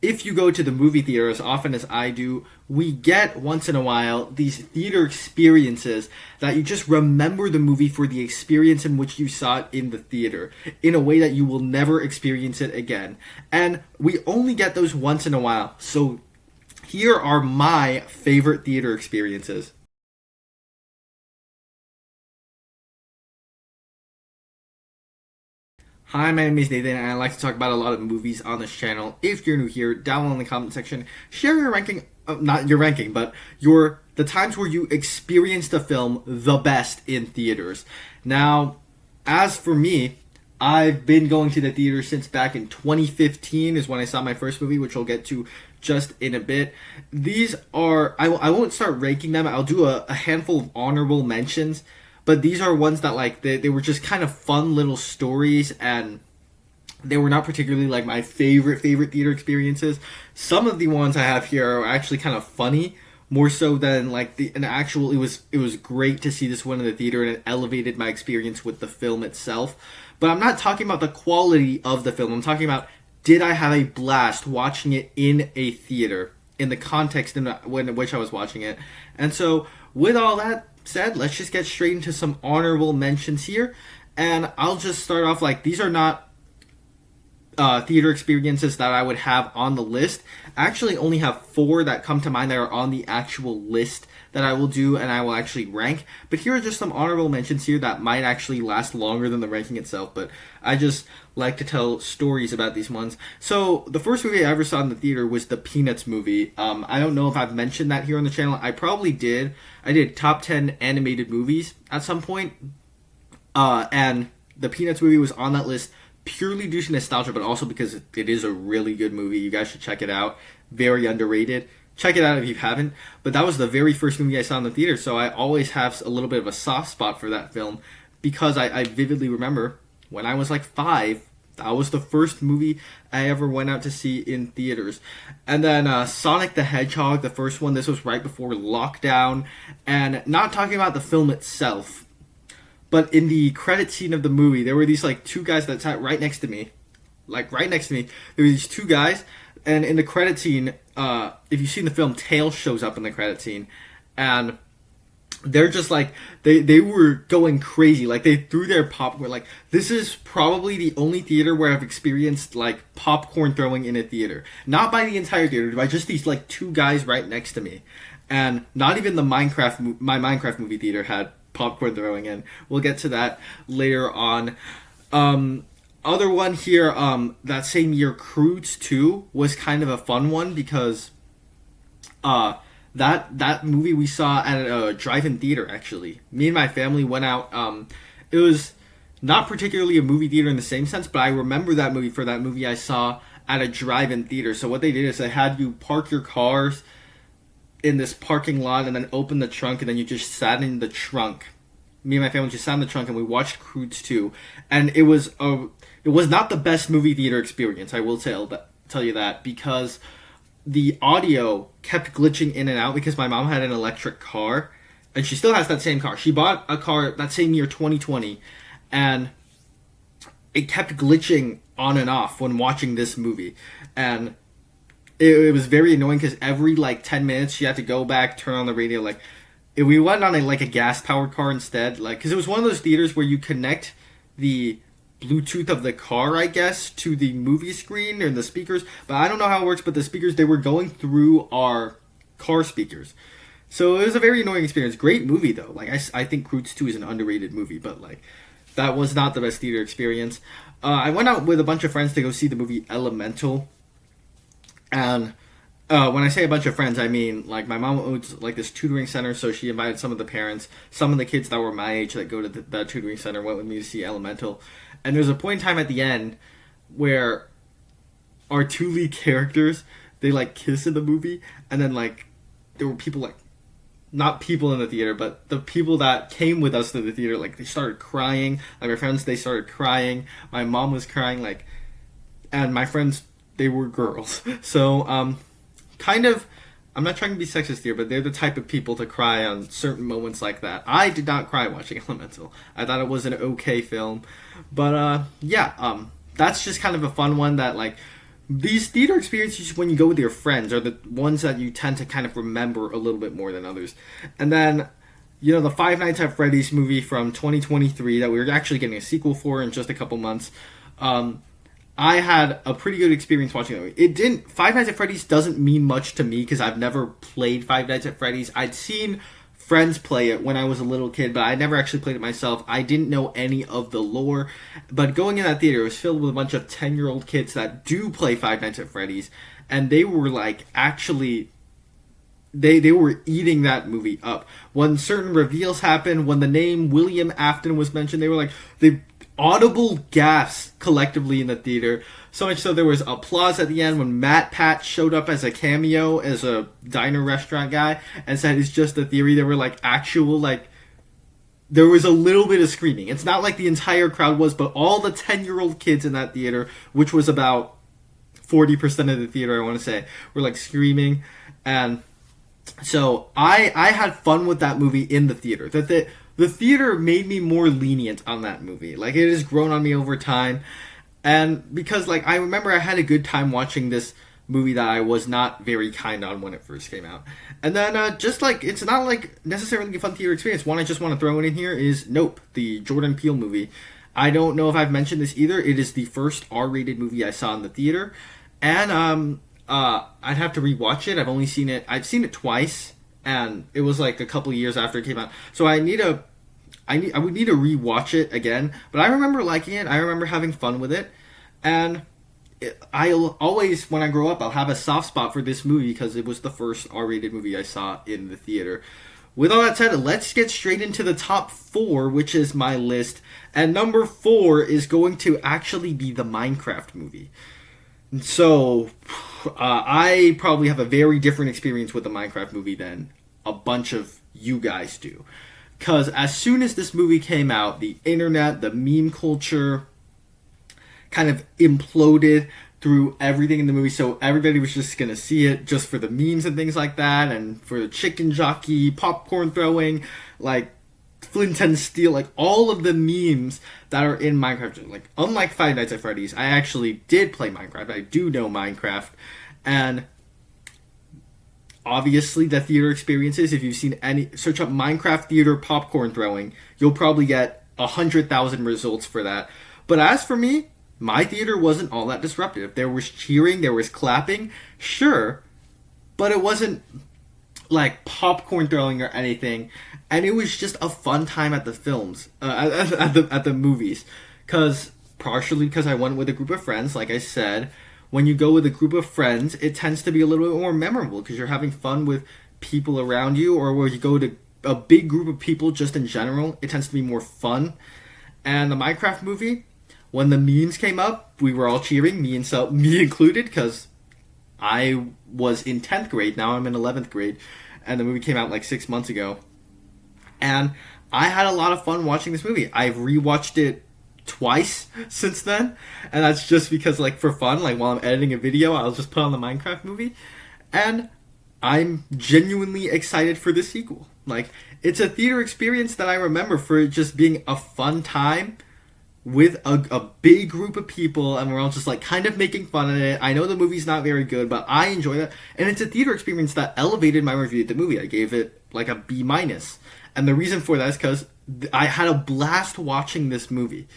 if you go to the movie theater as often as I do, we get once in a while these theater experiences that you just remember the movie for the experience in which you saw it in the theater in a way that you will never experience it again. And we only get those once in a while. So here are my favorite theater experiences. Hi, my name is Nathan, and I like to talk about a lot of movies on this channel. If you're new here, down below in the comment section, share your ranking, not your ranking, but the times where you experienced a film the best in theaters. Now, as for me, I've been going to the theater since back in 2015 is when I saw my first movie, which we'll get to just in a bit. These are, I won't start ranking them. I'll do a handful of honorable mentions. But these are ones that, like, they were just kind of fun little stories, and they were not particularly, like, my favorite theater experiences. Some of the ones I have here are actually kind of funny, more so than, like, an actual, it was great to see this one in the theater, and it elevated my experience with the film itself. But I'm not talking about the quality of the film. I'm talking about, did I have a blast watching it in a theater, in the context in which I was watching it. And so, with all that said, let's just get straight into some honorable mentions here. And I'll just start off, like, these are not theater experiences that I would have on the list. I actually only have 4 that come to mind that are on the actual list that I will do and I will actually rank. But here are just some honorable mentions here that might actually last longer than the ranking itself. But I just like to tell stories about these ones. So the first movie I ever saw in the theater was the Peanuts movie. I don't know if I've mentioned that here on the channel. I probably did. I did top 10 animated movies at some point. And the Peanuts movie was on that list purely due to nostalgia, but also because it is a really good movie. You guys should check it out. Very underrated. Check it out if you haven't. But that was the very first movie I saw in the theater, so I always have a little bit of a soft spot for that film because I vividly remember when I was like 5, that was the first movie I ever went out to see in theaters. And then Sonic the Hedgehog, the first one, this was right before lockdown. And not talking about the film itself, but in the credit scene of the movie, there were these, like, 2 guys that sat right next to me. Like, right next to me. There were these 2 guys, and in the credit scene, if you've seen the film, Tails shows up in the credit scene. And they're just, like, they were going crazy. Like, they threw their popcorn. Like, this is probably the only theater where I've experienced, like, popcorn throwing in a theater. Not by the entire theater, by just these, like, 2 guys right next to me. And not even my Minecraft movie theater had popcorn throwing in. We'll get to that later on. Other one here, that same year, Croods 2 was kind of a fun one because that movie we saw at a drive-in theater, actually. Me and my family went out. It was not particularly a movie theater in the same sense, but I remember that movie for that movie I saw at a drive-in theater. So what they did is they had you park your cars in this parking lot and then open the trunk, and then you just sat in the trunk. Me and my family just sat in the trunk and we watched Croods 2. And it was not the best movie theater experience, I will tell you that, because the audio kept glitching in and out because my mom had an electric car, and she still has that same car. She bought a car that same year, 2020, and it kept glitching on and off when watching this movie. And it was very annoying because every, like, 10 minutes she had to go back, turn on the radio. Like, if we went on a gas-powered car instead, like, because it was one of those theaters where you connect the Bluetooth of the car, I guess, to the movie screen or the speakers. But I don't know how it works, but the speakers, they were going through our car speakers. So it was a very annoying experience. Great movie, though. Like, I think Croods 2 is an underrated movie, but, like, that was not the best theater experience. I went out with a bunch of friends to go see the movie Elemental. And when I say a bunch of friends, I mean, like, my mom owns, like, this tutoring center, so she invited some of the parents. Some of the kids that were my age that go to that tutoring center went with me to see Elemental. And there's a point in time at the end where our 2 lead characters, they, like, kiss in the movie, and then, like, there were people, like, not people in the theater, but the people that came with us to the theater, like, they started crying. Like, my friends, they started crying. My mom was crying, like, and my friends, they were girls. So, kind of, I'm not trying to be sexist here, but they're the type of people to cry on certain moments like that. I did not cry watching Elemental. I thought it was an okay film. But, yeah, that's just kind of a fun one that, like, these theater experiences when you go with your friends are the ones that you tend to kind of remember a little bit more than others. And then, the Five Nights at Freddy's movie from 2023 that we were actually getting a sequel for in just a couple months. I had a pretty good experience watching it. Five Nights at Freddy's doesn't mean much to me because I've never played Five Nights at Freddy's. I'd seen friends play it when I was a little kid, but I never actually played it myself. I didn't know any of the lore. But going in that theater, it was filled with a bunch of 10-year-old kids that do play Five Nights at Freddy's. And they were like, actually, they were eating that movie up. When certain reveals happened, when the name William Afton was mentioned, they were like, they audible gasps collectively in the theater. So much so there was applause at the end when Matt Pat showed up as a cameo as a diner restaurant guy and said it's just a theory. There were there was a little bit of screaming. It's not like the entire crowd was, but all the 10-year-old kids in that theater, which was about 40% of the theater, I want to say, were like screaming. And so I had fun with that movie in the theater. The theater made me more lenient on that movie. Like, it has grown on me over time. And because, I remember I had a good time watching this movie that I was not very kind on when it first came out. And then, it's not, necessarily a fun theater experience. One I just want to throw in here is Nope, the Jordan Peele movie. I don't know if I've mentioned this either. It is the first R-rated movie I saw in the theater. And, I'd have to rewatch it. I've seen it twice. And it was, a couple years after it came out. So I would need to rewatch it again, but I remember liking it. I remember having fun with it, and I'll always, when I grow up, I'll have a soft spot for this movie because it was the first R-rated movie I saw in the theater. With all that said, let's get straight into the top 4, which is my list, and number 4 is going to actually be the Minecraft movie. So, I probably have a very different experience with the Minecraft movie than a bunch of you guys do. Because as soon as this movie came out, the internet, the meme culture kind of imploded through everything in the movie. So everybody was just going to see it just for the memes and things like that. And for the chicken jockey, popcorn throwing, Flint and Steel, all of the memes that are in Minecraft. Unlike Five Nights at Freddy's, I actually did play Minecraft. I do know Minecraft. And obviously, the theater experiences, if you've seen search up Minecraft theater popcorn throwing, you'll probably get 100,000 results for that. But as for me, my theater wasn't all that disruptive. There was cheering, there was clapping, sure, but it wasn't popcorn throwing or anything. And it was just a fun time at the films, at the movies. Partially because I went with a group of friends, like I said. When you go with a group of friends, it tends to be a little bit more memorable because you're having fun with people around you, or where you go to a big group of people just in general, it tends to be more fun. And the Minecraft movie, when the memes came up, we were all cheering, me included, because I was in 10th grade, now I'm in 11th grade, and the movie came out 6 months ago. And I had a lot of fun watching this movie. I've rewatched it twice since then, and that's just because for fun, while I'm editing a video, I'll just put on the Minecraft movie, and I'm genuinely excited for the sequel. It's a theater experience that I remember for it just being a fun time with a big group of people, and we're all just kind of making fun of it. I know the movie's not very good, but I enjoy that, and it's a theater experience that elevated my review of the movie. I gave it a B-, and the reason for that is because I had a blast watching this movie.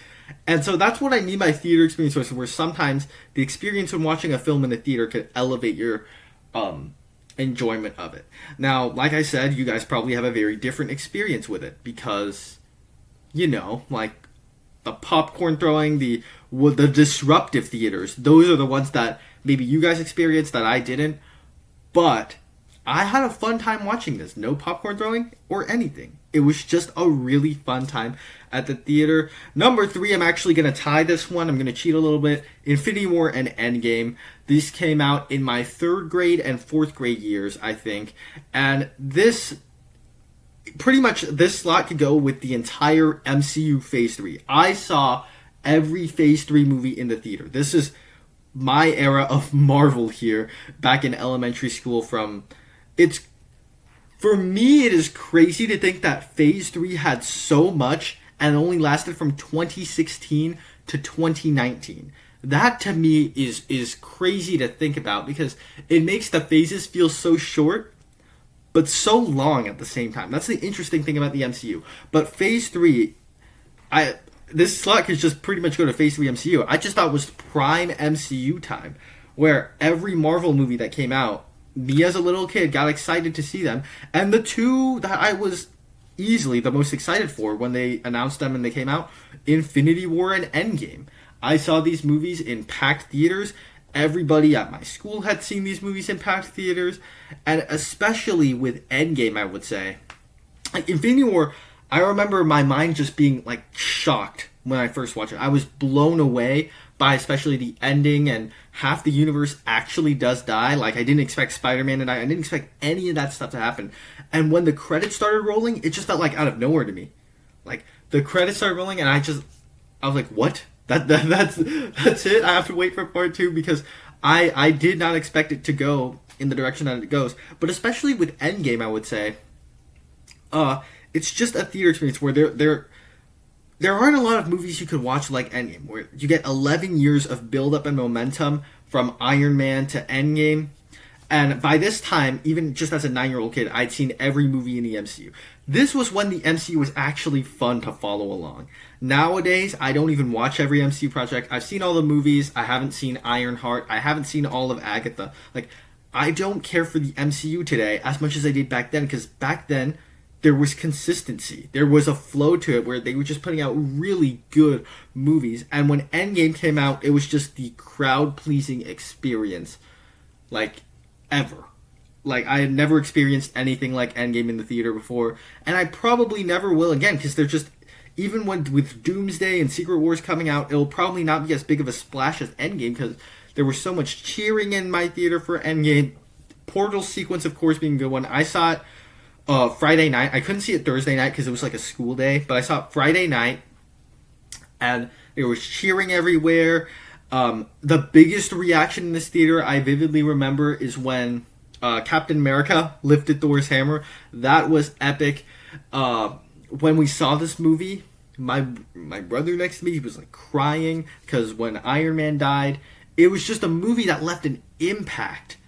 And so that's what I mean by theater experience, where sometimes the experience when watching a film in the theater could elevate your enjoyment of it. Now, like I said, you guys probably have a very different experience with it because, the popcorn throwing, the disruptive theaters, those are the ones that maybe you guys experienced that I didn't. But I had a fun time watching this. No popcorn throwing or anything. It was just a really fun time at the theater. Number 3, I'm actually going to tie this one. I'm going to cheat a little bit. Infinity War and Endgame. These came out in my 3rd grade and 4th grade years, I think. And this slot could go with the entire MCU Phase 3. I saw every Phase 3 movie in the theater. This is my era of Marvel here, back in elementary school. For me, it is crazy to think that Phase 3 had so much and only lasted from 2016 to 2019. That to me is crazy to think about because it makes the phases feel so short but so long at the same time. That's the interesting thing about the MCU. But Phase 3, this slot could just pretty much go to Phase 3 MCU. I just thought was prime MCU time, where every Marvel movie that came out, me as a little kid got excited to see them. And the two that I was easily the most excited for when they announced them and they came out, Infinity War and Endgame. I saw these movies in packed theaters. Everybody at my school had seen these movies in packed theaters. And especially with Endgame, I would say. Like Infinity War, I remember my mind just being like shocked when I first watched it. I was blown away by especially the ending, and half the universe actually does die. Like I didn't expect Spider-Man to die. I didn't expect any of that stuff to happen. And when the credits started rolling, it just felt like out of nowhere to me. Like the credits started rolling and I was like, what? That's it? I have to wait for part 2 because I did not expect it to go in the direction that it goes. But especially with Endgame, I would say, it's just a theater experience where there aren't a lot of movies you could watch like Endgame, where you get 11 years of build-up and momentum from Iron Man to Endgame. And by this time, even just as a 9-year-old kid, I'd seen every movie in the MCU. This was when the MCU was actually fun to follow along. Nowadays, I don't even watch every MCU project. I've seen all the movies. I haven't seen Ironheart. I haven't seen all of Agatha. Like, I don't care for the MCU today as much as I did back then, because back then, there was consistency. There was a flow to it where they were just putting out really good movies. And when Endgame came out, it was just the crowd-pleasing experience. Like, ever. Like, I had never experienced anything like Endgame in the theater before. And I probably never will again, because they're just... Even with Doomsday and Secret Wars coming out, it'll probably not be as big of a splash as Endgame, because there was so much cheering in my theater for Endgame. Portal sequence, of course, being a good one. I saw it Friday night. I couldn't see it Thursday night because it was like a school day, but I saw it Friday night, and there was cheering everywhere. The biggest reaction in this theater I vividly remember is when Captain America lifted Thor's hammer. That was epic. When we saw this movie, my brother next to me, he was like crying because when Iron Man died, it was just a movie that left an impact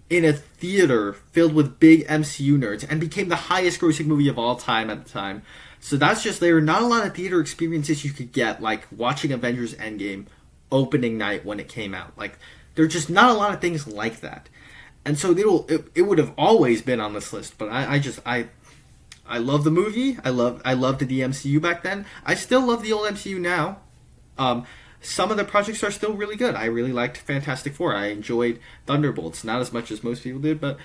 in a theater filled with big MCU nerds and became the highest grossing movie of all time at the time. So that's just, there are not a lot of theater experiences you could get, like watching Avengers Endgame opening night when it came out. Like, there are just not a lot of things like that. And so it would have always been on this list, but I love the movie. I loved the MCU back then. I still love the old MCU now. Some of the projects are still really good. I really liked Fantastic Four. I enjoyed Thunderbolts, not as much as most people did, but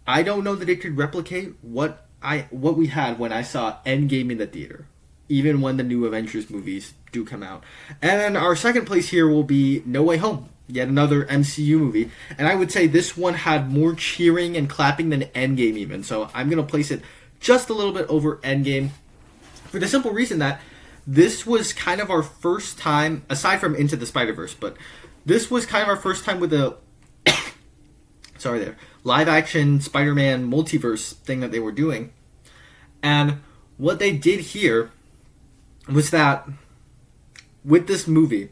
I don't know that it could replicate what we had when I saw Endgame in the theater, even when the new Avengers movies do come out. And then our second place here will be No Way Home, yet another MCU movie. And I would say this one had more cheering and clapping than Endgame even, so I'm going to place it just a little bit over Endgame for the simple reason that this was kind of our first time, aside from Into the Spider-Verse, but this was kind of our first time with a live-action Spider-Man multiverse thing that they were doing. And what they did here was that with this movie,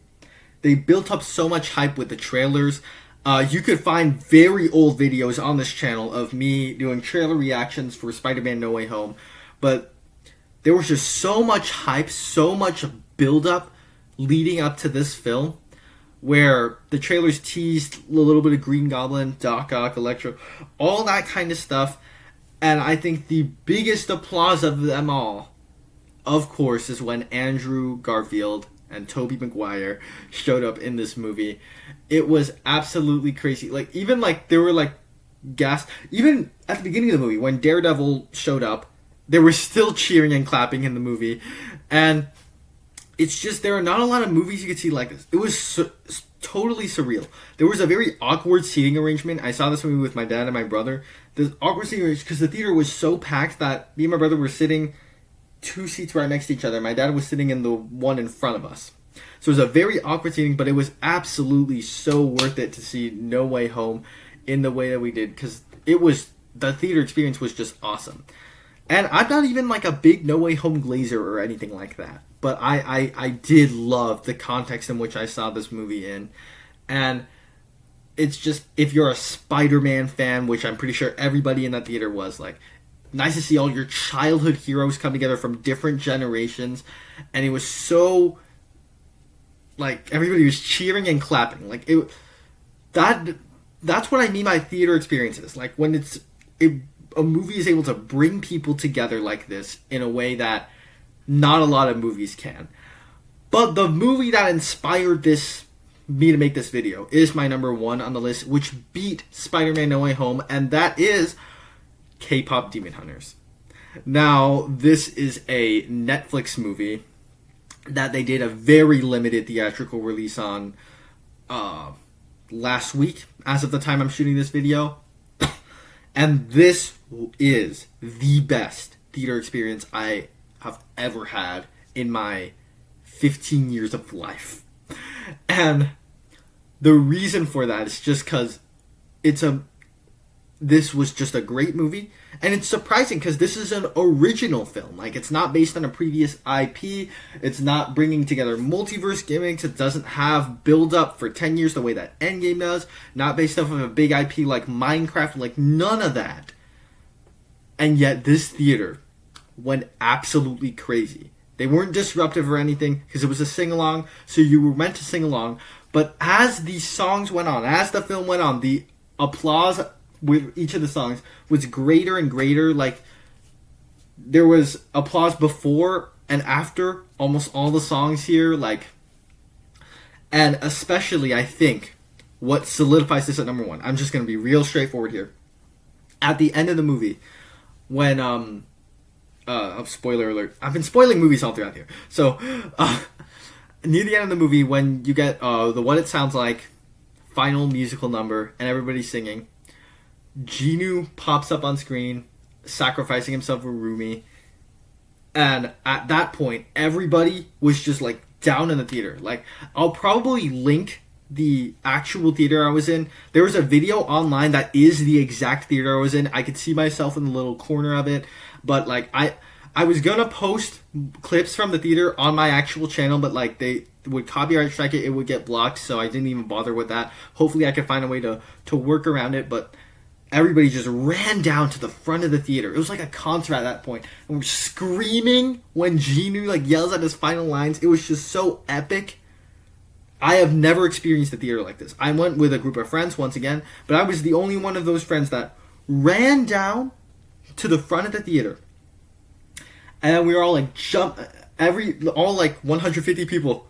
they built up so much hype with the trailers. You could find very old videos on this channel of me doing trailer reactions for Spider-Man No Way Home, but there was just so much hype, so much build-up leading up to this film, where the trailers teased a little bit of Green Goblin, Doc Ock, Electro, all that kind of stuff. And I think the biggest applause of them all, of course, is when Andrew Garfield and Tobey Maguire showed up in this movie. It was absolutely crazy. Like, even like there were like gas. Even at the beginning of the movie, when Daredevil showed up, there were still cheering and clapping in the movie. And it's just, there are not a lot of movies you could see like this. It was totally surreal. There was a very awkward seating arrangement. I saw this movie with my dad and my brother. The awkward seating arrangement, because the theater was so packed that me and my brother were sitting 2 seats right next to each other. My dad was sitting in the one in front of us. So it was a very awkward seating, but it was absolutely so worth it to see No Way Home in the way that we did, because it was, the theater experience was just awesome. And I'm not even like a big No Way Home glazer or anything like that. But I did love the context in which I saw this movie in. And it's just, if you're a Spider-Man fan, which I'm pretty sure everybody in that theater was, like, nice to see all your childhood heroes come together from different generations. And it was so, like, everybody was cheering and clapping. Like, that's what I mean by theater experiences. Like, when a movie is able to bring people together like this in a way that not a lot of movies can. But the movie that inspired me to make this video is my number one on the list, which beat Spider-Man No Way Home, and that is K-Pop Demon Hunters. Now, this is a Netflix movie that they did a very limited theatrical release on last week, as of the time I'm shooting this video. And this is the best theater experience I have ever had in my 15 years of life. And the reason for that is just because this was just a great movie. And it's surprising because this is an original film. Like, it's not based on a previous IP. It's not bringing together multiverse gimmicks. It doesn't have build-up for 10 years the way that Endgame does. Not based off of a big IP like Minecraft. Like, none of that. And yet, this theater went absolutely crazy. They weren't disruptive or anything because it was a sing-along. So you were meant to sing along. But as the songs went on, as the film went on, the applause with each of the songs was greater and greater. Like, there was applause before and after almost all the songs here. Like, and especially, I think, what solidifies this at number one, I'm just going to be real straightforward here. At the end of the movie, when, spoiler alert, I've been spoiling movies all throughout here. So, near the end of the movie, when you get the What It Sounds Like final musical number and everybody's singing, Genu pops up on screen, sacrificing himself for Rumi, and at that point, everybody was just, like, down in the theater. Like, I'll probably link the actual theater I was in. There was a video online that is the exact theater I was in. I could see myself in the little corner of it, but, like, I was gonna post clips from the theater on my actual channel, but, like, they would copyright strike it, it would get blocked, so I didn't even bother with that. Hopefully I could find a way to work around it, but everybody just ran down to the front of the theater. It was like a concert at that point. And we're screaming when Genu, like, yells at his final lines. It was just so epic. I have never experienced a theater like this. I went with a group of friends once again, but I was the only one of those friends that ran down to the front of the theater. And we were all like all like 150 people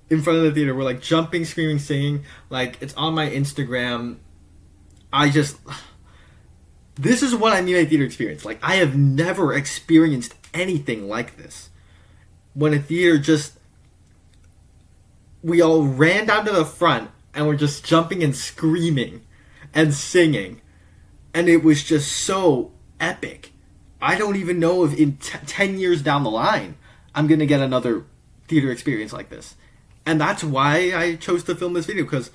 in front of the theater were like jumping, screaming, singing. Like, it's on my Instagram. This is what I mean by theater experience. Like, I have never experienced anything like this. When a theater we all ran down to the front and were just jumping and screaming and singing. And it was just so epic. I don't even know if in 10 years down the line, I'm going to get another theater experience like this. And that's why I chose to film this video, because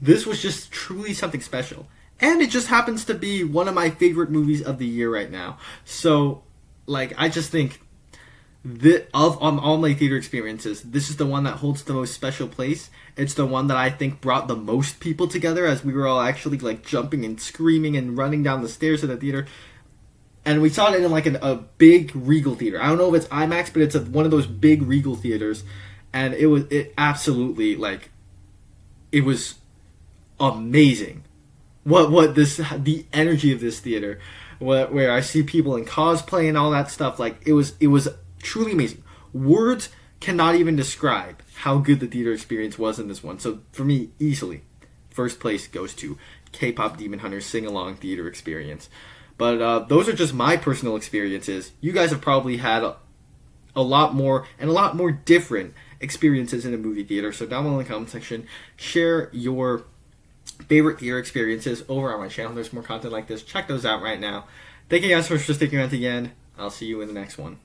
this was just truly something special. And it just happens to be one of my favorite movies of the year right now. So, like, I just think of all my theater experiences, this is the one that holds the most special place. It's the one that I think brought the most people together, as we were all actually, like, jumping and screaming and running down the stairs of the theater. And we saw it in, like, a big Regal theater. I don't know if it's IMAX, but it's one of those big Regal theaters. And it absolutely, like, it was amazing. The energy of this theater, where I see people in cosplay and all that stuff, like, it was truly amazing. Words cannot even describe how good the theater experience was in this one. So for me, easily, first place goes to K-Pop Demon Hunters Sing-Along Theater Experience. But those are just my personal experiences. You guys have probably had a lot more different experiences in a movie theater. So down below in the comment section, share your favorite theater experiences over on my channel. There's more content like this. Check those out right now. Thank you guys so much for sticking around to the end. I'll see you in the next one.